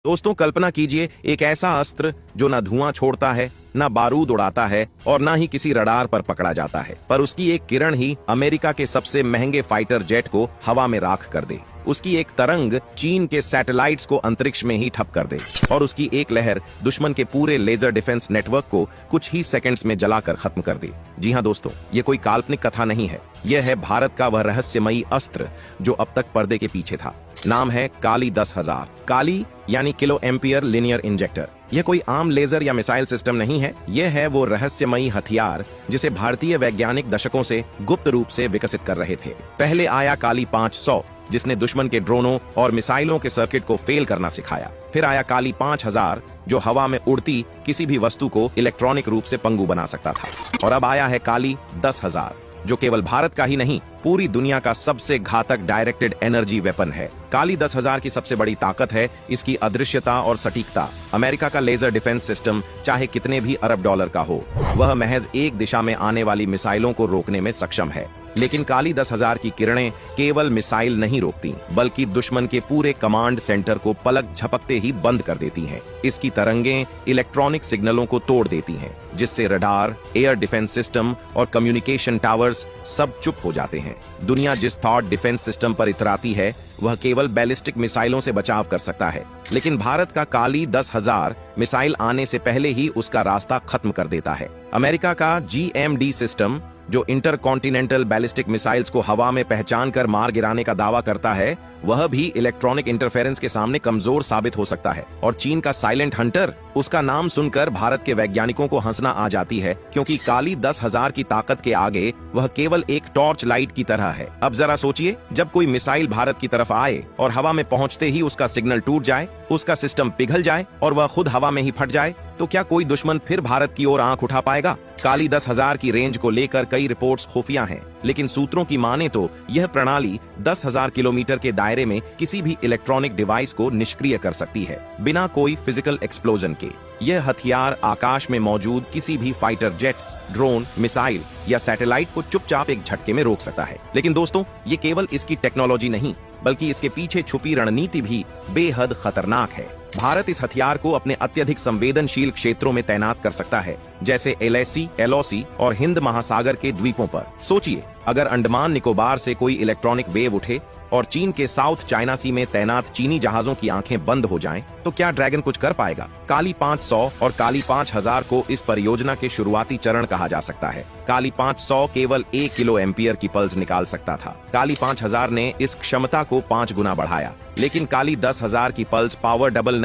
दोस्तों कल्पना कीजिए एक ऐसा अस्त्र जो ना धुआं छोड़ता है, ना बारूद उड़ाता है और ना ही किसी रडार पर पकड़ा जाता है, पर उसकी एक किरण ही अमेरिका के सबसे महंगे फाइटर जेट को हवा में राख कर दे। उसकी एक तरंग चीन के सैटेलाइट्स को अंतरिक्ष में ही ठप कर दे और उसकी एक लहर दुश्मन के पूरे लेजर डिफेंस नेटवर्क को कुछ ही सेकंड्स में जलाकर खत्म कर दे। जी हाँ दोस्तों, ये कोई काल्पनिक कथा नहीं है, यह है भारत का वह रहस्यमयी अस्त्र जो अब तक पर्दे के पीछे था। नाम है काली 10,000। काली यानी किलो एम्पियर लिनियर इंजेक्टर। यह कोई आम लेजर या मिसाइल सिस्टम नहीं है, यह है वो रहस्यमयी हथियार जिसे भारतीय वैज्ञानिक दशकों से गुप्त रूप से विकसित कर रहे थे। पहले आया काली 500 जिसने दुश्मन के ड्रोनों और मिसाइलों के सर्किट को फेल करना सिखाया। फिर आया काली 5000 जो हवा में उड़ती किसी भी वस्तु को इलेक्ट्रॉनिक रूप से पंगु बना सकता था। और अब आया है काली 10,000 जो केवल भारत का ही नहीं पूरी दुनिया का सबसे घातक डायरेक्टेड एनर्जी वेपन है। काली 10,000 की सबसे बड़ी ताकत है इसकी अदृश्यता और सटीकता। अमेरिका का लेजर डिफेंस सिस्टम चाहे कितने भी अरब डॉलर का हो, वह महज एक दिशा में आने वाली मिसाइलों को रोकने में सक्षम है। लेकिन काली 10,000 की किरणें केवल मिसाइल नहीं रोकती, बल्कि दुश्मन के पूरे कमांड सेंटर को पलक झपकते ही बंद कर देती हैं। इसकी तरंगें इलेक्ट्रॉनिक सिग्नलों को तोड़ देती हैं, जिससे रडार, एयर डिफेंस सिस्टम और कम्युनिकेशन टावर्स सब चुप हो जाते हैं। दुनिया जिस थॉट डिफेंस सिस्टम पर इतराती है वह केवल बैलिस्टिक मिसाइलों से बचाव कर सकता है, लेकिन भारत का काली 10,000 मिसाइल आने से पहले ही उसका रास्ता खत्म कर देता है। अमेरिका का GMD सिस्टम जो इंटरकॉन्टिनेंटल बैलिस्टिक मिसाइल्स को हवा में पहचान कर मार गिराने का दावा करता है, वह भी इलेक्ट्रॉनिक इंटरफेरेंस के सामने कमजोर साबित हो सकता है। और चीन का साइलेंट हंटर, उसका नाम सुनकर भारत के वैज्ञानिकों को हंसना आ जाती है, क्योंकि काली 10,000 की ताकत के आगे वह केवल एक टॉर्च लाइट की तरह है। अब जरा सोचिए, जब कोई मिसाइल भारत की तरफ आए और हवा में पहुंचते ही उसका सिग्नल टूट जाए, उसका सिस्टम पिघल जाए और वह खुद हवा में ही फट जाए, तो क्या कोई दुश्मन फिर भारत की ओर आंख उठा पाएगा? काली 10,000 की रेंज को लेकर कई रिपोर्ट्स खुफिया हैं, लेकिन सूत्रों की माने तो यह प्रणाली 10,000 किलोमीटर के दायरे में किसी भी इलेक्ट्रॉनिक डिवाइस को निष्क्रिय कर सकती है, बिना कोई फिजिकल एक्सप्लोजन के। यह हथियार आकाश में मौजूद किसी भी फाइटर जेट, ड्रोन, मिसाइल या सैटेलाइट को चुपचाप एक झटके में रोक सकता है। लेकिन दोस्तों, ये केवल इसकी टेक्नोलॉजी नहीं, बल्कि इसके पीछे छुपी रणनीति भी बेहद खतरनाक है। भारत इस हथियार को अपने अत्यधिक संवेदनशील क्षेत्रों में तैनात कर सकता है, जैसे LAC, LOC और हिंद महासागर के द्वीपों पर। सोचिए, अगर अंडमान निकोबार से कोई इलेक्ट्रॉनिक वेव उठे और चीन के साउथ चाइना सी में तैनात चीनी जहाजों की आंखें बंद हो जाएं, तो क्या ड्रैगन कुछ कर पाएगा? काली 500 और काली 5000 को इस परियोजना के शुरुआती चरण कहा जा सकता है। काली 500 केवल 1 किलो एम्पियर की पल्स निकाल सकता था। काली 5000 ने इस क्षमता को 5 गुना बढ़ाया, लेकिन काली 10,000 की पल्स पावर डबल